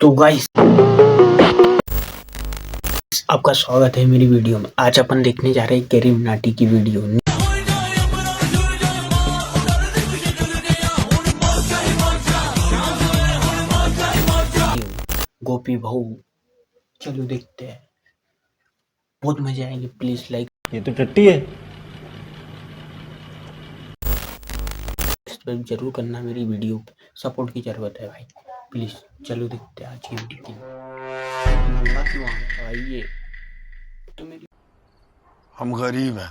तो गाइस आपका स्वागत है मेरी वीडियो में। आज अपन देखने जा रहे हैं कैरी मिनाटी की वीडियो। गोपी बहू, चलो देखते हैं, बहुत मजा आएगी। प्लीज लाइक, ये तो टट्टी है, सब्सक्राइब जरूर करना। मेरी वीडियो पे सपोर्ट की जरूरत है भाई, प्लीज। चलो देखते हैं आज की वीडियो। नंगा क्यों आ गया भाई? ये तो मेरी हम गरीब हैं,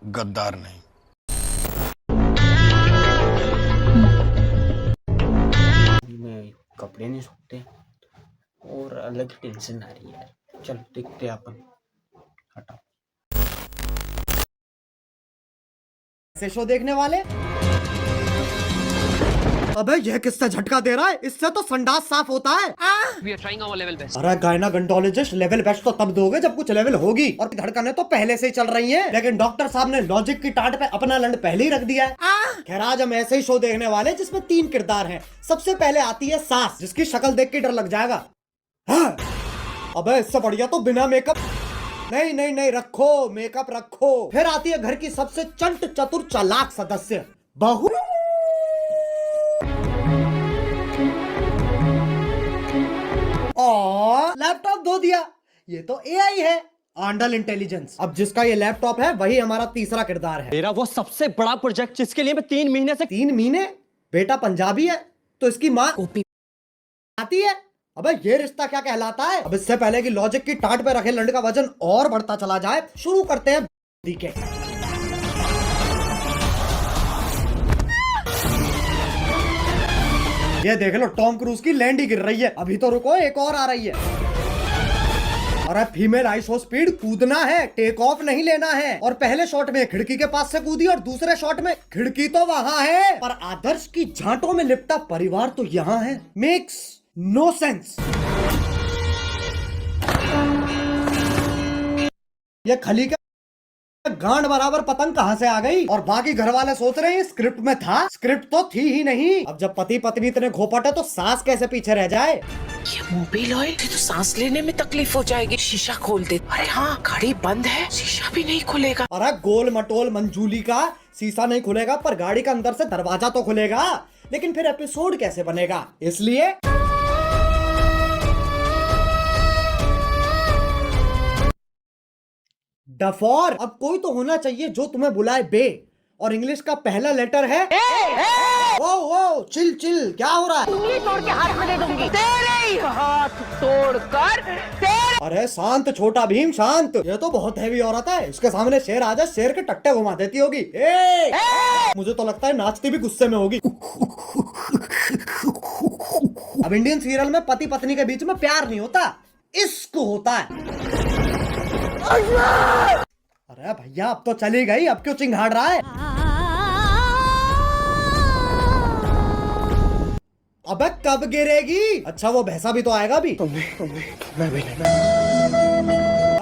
गद्दार नहीं। में कपड़े नहीं सूखते और अलग टेंशन आ रही है। चलो देखते हैं अपन। हटाओ ऐसे शो देखने वाले। अबे यह किससे झटका दे रहा है? इससे तो संडास साफ होता है। We are trying our level best. अरे गायनाकोलॉजिस्ट, लेवल बेस्ट तो तब दोगे जब कुछ लेवल होगी, और धड़कनें तो पहले से ही चल रही हैं। लेकिन डॉक्टर साहब ने लॉजिक की टाट पे अपना लंड पहले ही रख दिया है। खैर आज हम ऐसे ही शो देखने वाले जिसमें 3 किरदार हैं। सबसे पहले आती है सास, जिसकी शक्ल देख के डर लग जाएगा। हाँ। अबे इससे बढ़िया तो बिना मेकअप। नहीं नहीं नहीं, रखो मेकअप रखो। फिर आती है घर की सबसे चंट चतुर चालाक सदस्य, बहू। और लैपटॉप धो दिया। ये तो एआई है, आंडल इंटेलिजेंस। अब जिसका ये लैपटॉप है वही हमारा तीसरा किरदार है। मेरा वो सबसे बड़ा प्रोजेक्ट जिसके लिए मैं 3 महीने से 3 महीने? बेटा पंजाबी है तो इसकी माँ आती है। अबे ये रिश्ता क्या कहलाता है? अब इससे पहले कि लॉजिक की टाट पे रखे लंड का वजन और बढ़ता चला जाए, शुरू करते हैं के। ये देख लो, टॉम क्रूज की लैंड ही गिर रही है। अभी तो रुको, एक और आ रही है। अरे फीमेल आइसो स्पीड, कूदना है, टेक ऑफ नहीं लेना है। और पहले शॉट में खिड़की के पास से कूदी और दूसरे शॉट में खिड़की तो वहां है पर आदर्श की झांटों में लिपटा परिवार तो यहाँ है। Makes no sense. ये खली का गांड बराबर पतंग कहां से आ गई? और बाकी घर वाले सोच रहे हैं स्क्रिप्ट में था। स्क्रिप्ट तो थी ही नहीं। अब जब पति पत्नी इतने घोपट है तो सास कैसे पीछे रह जाए? ये मोबाइल ऑयल तो सांस लेने में तकलीफ हो जाएगी। शीशा खोल दे। अरे हाँ, गाड़ी बंद है, शीशा भी नहीं खुलेगा। अरे गोल मटोल मंजूली का शीशा नहीं खुलेगा पर गाड़ी का अंदर से दरवाजा तो खुलेगा। लेकिन फिर एपिसोड कैसे बनेगा? इसलिए डफॉर। अब कोई तो होना चाहिए जो तुम्हें बुलाए बे, और इंग्लिश का पहला लेटर है ओ ओ। चिल चिल, क्या हो रहा है? उंगली तोड़ के हाथ में दे दूंगी। तेरे ही हाथ तोड़कर तेरे। अरे शांत छोटा भीम शांत। ये तो बहुत हैवी औरत है, इसके सामने शेर आ जाए शेर के टट्टे घुमा देती होगी। मुझे तो लगता है नाचती भी गुस्से में होगी। अब इंडियन सीरियल में पति पत्नी के बीच में प्यार नहीं होता, इश्क होता है। अरे भैया अब तो चली गई, अब क्यों चिंघाड़ रहा है? अबे कब गिरेगी? अच्छा वो भैंसा भी तो आएगा भी।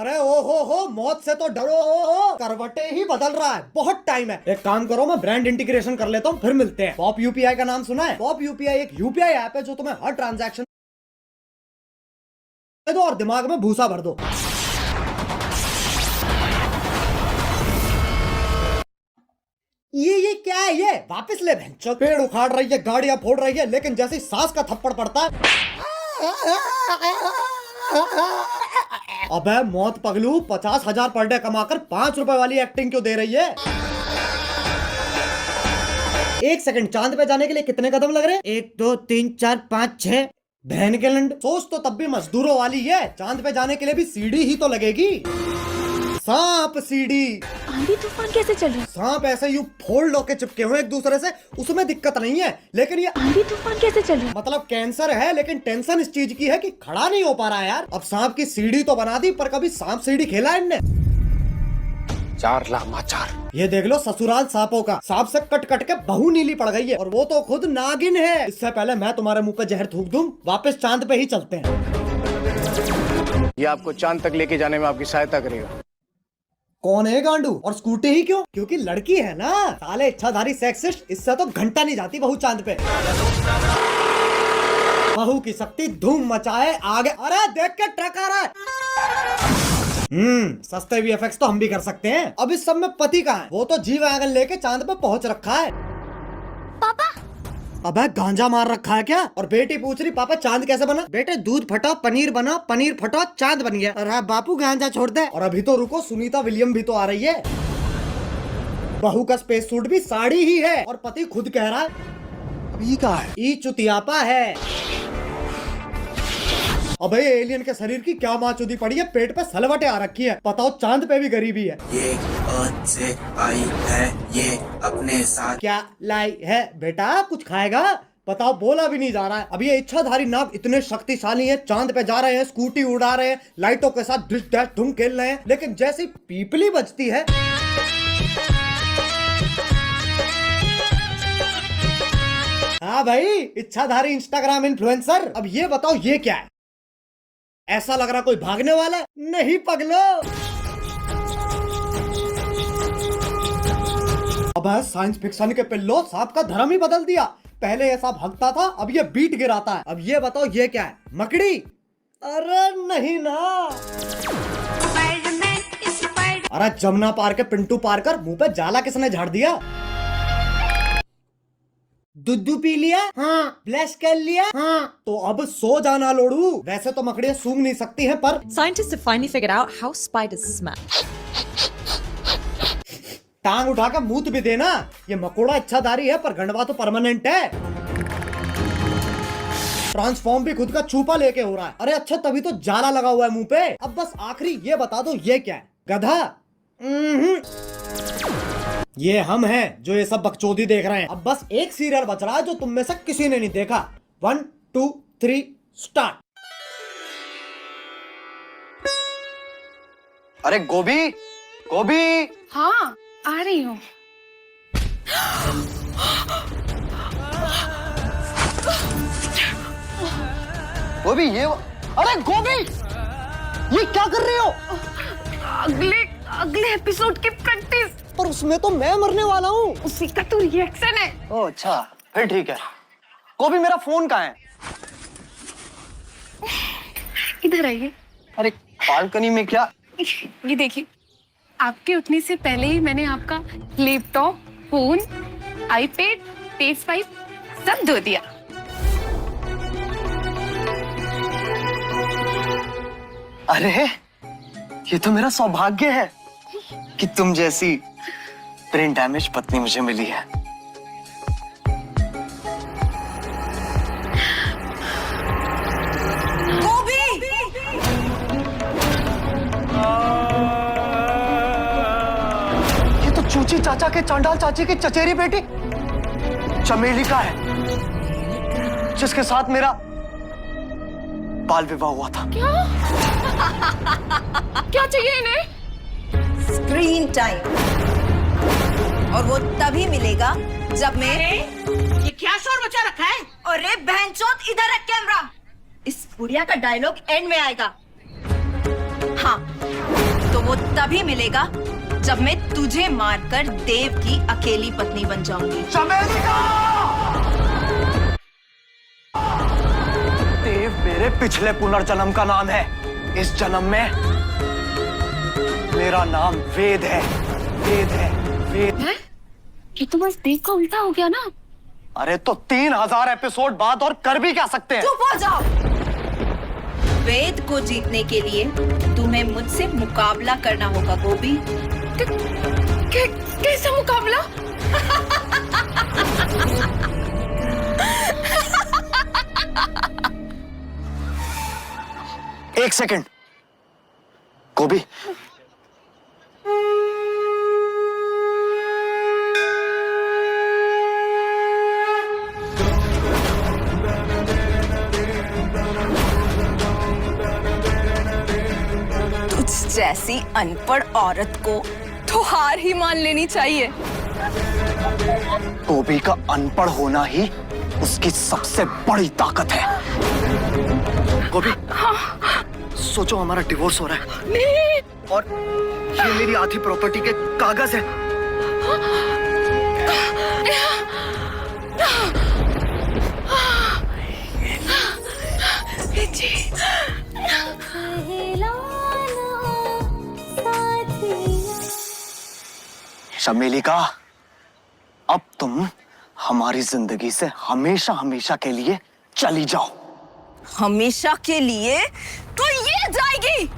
अरे ओ हो, मौत से तो डरो। करवटे ही बदल रहा है, बहुत टाइम है। एक काम करो, मैं ब्रांड इंटीग्रेशन कर लेता हूँ, फिर मिलते हैं। पॉप यूपीआई का नाम सुना है? पॉप यूपीआई एक यूपीआई ऐप है जो तुम्हें हर ट्रांजैक्शन दे दो और दिमाग में भूसा भर दो। ये क्या है? ये वापस ले भैंचो। पेड़ उखाड़ रही है, गाड़ियां फोड़ रही है, लेकिन जैसे सास का थप्पड़ पड़ता है, अबे मौत पगलू, 50,000 पर डे कमाकर 5 रुपए वाली एक्टिंग क्यों दे रही है? 1 सेकंड, चांद पे जाने के लिए कितने कदम लग रहे हैं? 1 2 3 4 5 6। बहन के लंड, सोच तो तब भी मजदूरों वाली है। चांद पे जाने के लिए भी सीढ़ी ही तो लगेगी। सांप सीढ़ी। आंधी तूफान कैसे चल रहा है? सांप ऐसे यूं फोल्ड होके चिपके हुए एक दूसरे से, उसमें दिक्कत नहीं है। लेकिन ये आंधी तूफान कैसे चल रहा है? मतलब कैंसर है, लेकिन टेंशन इस चीज की है कि खड़ा नहीं हो पा रहा है यार। अब सांप की सीढ़ी तो बना दी, पर कभी सांप सीढ़ी खेला है इनने? 4 लामाचार। ये देख लो ससुराल सांपों का। सांप से कट कट के बहू नीली पड़ गई है, और वो तो खुद नागिन है। इससे पहले मैं तुम्हारे मुंह पे जहर थूक दूं, वापस चांद पे ही चलते हैं। ये आपको चांद तक लेके जाने में आपकी सहायता करेगा। कौन है गांडू? और स्कूटी ही क्यों? क्योंकि लड़की है ना। साले इच्छाधारी सेक्सिस्ट, इससे तो घंटा नहीं जाती बहू चांद पे। बहू की शक्ति धूम मचाए आगे। अरे देख के ट्रक आ रहा है। सस्ते VFX तो हम भी कर सकते हैं। अब इस सब में पति कहाँ है? वो तो जी वैगन लेके चांद पे पहुंच रखा है। पापा अबे गांजा मार रखा है क्या? और बेटी पूछ रही पापा चांद कैसे बना? बेटे दूध फटा पनीर बना, पनीर फटा चांद बन गया। अरे बापू गांजा छोड़ दे। और अभी तो रुको, सुनीता विलियम भी तो आ रही है। बहू का स्पेस सूट भी साड़ी ही है और पति खुद कह रहा है अभी कहा है? ई चुतियापा है। अबे एलियन के शरीर की क्या माचुदी पड़ी है, पेट पे सलवटें आ रखी है। बताओ चांद पे भी गरीबी है। ये अर्थ से आई है, ये अपने साथ क्या लाई है बेटा? कुछ खाएगा? बताओ, बोला भी नहीं जा रहा है। अब ये इच्छाधारी नाग इतने शक्तिशाली हैं, चांद पे जा रहे हैं, स्कूटी उड़ा रहे हैं, लाइटों के साथ डिश डैश धूम खेल रहे हैं, लेकिन जैसी पीपली बजती है हाँ भाई, इच्छाधारी इंस्टाग्राम इन्फ्लुएंसर। अब ये बताओ ये क्या है? ऐसा लग रहा कोई भागने वाला है। नहीं पगलो। अब साइंस फिक्शन के पिल्लो सांप का धर्म ही बदल दिया। पहले ऐसा भागता था, अब ये बीट गिराता है। अब ये बताओ ये क्या है? मकड़ी? अरे नहीं ना। अरे जमुना पार के पिंटू पार कर मुंह पे जाला किसने झाड़ दिया? दूध पी लिया? हाँ। ब्लश कर लिया? हाँ। तो अब सो जाना लोड़ू। वैसे तो मकड़ियाँ सूंघ नहीं सकती हैं, पर Scientists have finally figured out how spiders smell. टांग उठा के मूत भी देना। ये मकोड़ा इच्छाधारी है, पर गंडवा तो परमानेंट है। ट्रांसफॉर्म भी खुद का छुपा लेके हो रहा है। अरे अच्छा, तभी तो जाला लगा हुआ है मुंह पे। अब बस आखिरी ये बता दो ये क्या है? गधा? ये हम हैं जो ये सब बकचोदी देख रहे हैं। अब बस एक सीरियल बच रहा है जो तुम में से किसी ने नहीं देखा। 1 2 3 स्टार्ट। अरे गोभी, गोभी। हाँ आ रही हूँ। गोभी ये, अरे गोभी ये क्या कर रही हो? अगले एपिसोड की प्रैक्टिस। पर उसमें तो मैं मरने वाला हूँ। उसी का तो रिएक्शन है। ओह अच्छा, फिर ठीक है। गोभी मेरा फोन कहाँ है? इधर आइए। अरे बालकनी में क्या? ये देखिए, आपके उठने से पहले ही मैंने आपका लैपटॉप, फोन, आईपैड, PS5 सब धो दिया। अरे ये तो मेरा सौभाग्य है कि तुम जैसी ब्रेन डैमेज पत्नी मुझे मिली है। ये तो चूची चाचा के चांडाल चाची की चचेरी बेटी चमेली का है, जिसके साथ मेरा बाल विवाह हुआ था। क्या चाहिए इन्हें? Screen time. और वो तभी मिलेगा जब मैं ये क्या शोर मचा रखा है? अरे बहनचोद, इधर रख कैमरा। इस बुढ़िया का डायलॉग एंड में आएगा। हाँ, तो वो तभी मिलेगा जब मैं तुझे मारकर देव की अकेली पत्नी बन जाऊंगी। देव मेरे पिछले पुनर्जन्म का नाम है। इस जन्म में मेरा नाम वेद है। वेद है, वेद है? ये तो बस देव का उल्टा हो गया ना। अरे तो 3000 एपिसोड बाद और कर भी क्या सकते हैं? चुप हो जाओ। वेद को जीतने के लिए तुम्हें मुझसे मुकाबला करना होगा गोभी। कैसा मुकाबला? एक सेकंड गोभी, तुझ जैसी अनपढ़ औरत को तो हार ही मान लेनी चाहिए। गोभी का अनपढ़ होना ही उसकी सबसे बड़ी ताकत है। गोभी, सोचो हमारा डिवोर्स हो रहा है। नहीं। और ये मेरी आधी प्रॉपर्टी के कागज है। चमेली का, अब तुम हमारी जिंदगी से हमेशा हमेशा के लिए चली जाओ। हमेशा के लिए तो ये जाएगी।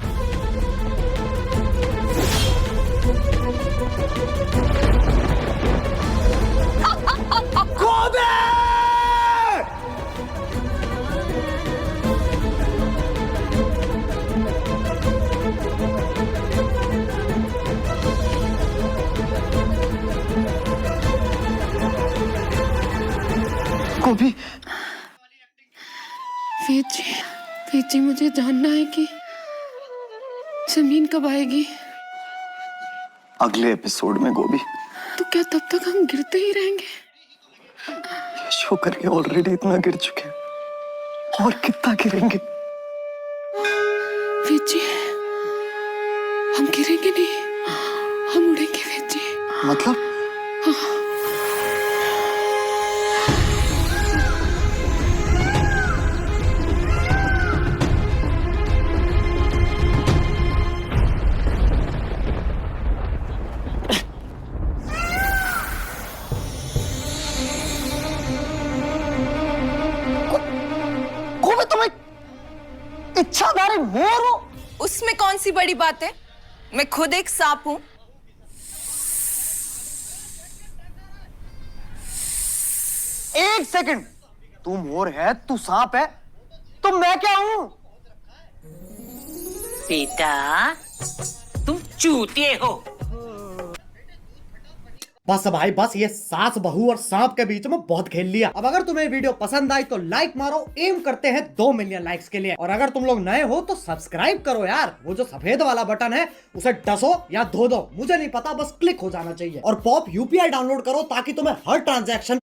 गोभी, वेद जी मुझे जानना है कि जमीन कब आएगी। अगले एपिसोड में गोभी। तो क्या तब तक हम गिरते ही रहेंगे? ये शो करके ऑलरेडी इतना गिर चुके हैं, और कितना गिरेंगे? वेद जी, हम गिरेंगे नहीं, हम उड़ेंगे वेद जी। मतलब? गोभी, तुम एक इच्छाधारी मोर हो। उसमें कौन सी बड़ी बात है? मैं खुद एक सांप हूं। एक सेकंड, तू मोर है, तू सांप है, तो मैं क्या हूं? बेटा तुम चूतिए हो। बस भाई बस, ये सास बहू और सांप के बीच में बहुत खेल लिया। अब अगर तुम्हें वीडियो पसंद आई तो लाइक मारो, एम करते हैं 2 मिलियन लाइक्स के लिए। और अगर तुम लोग नए हो तो सब्सक्राइब करो यार, वो जो सफेद वाला बटन है उसे डसो या धो दो, मुझे नहीं पता, बस क्लिक हो जाना चाहिए। और पॉप यूपीआई डाउनलोड करो ताकि तुम्हें हर ट्रांजैक्शन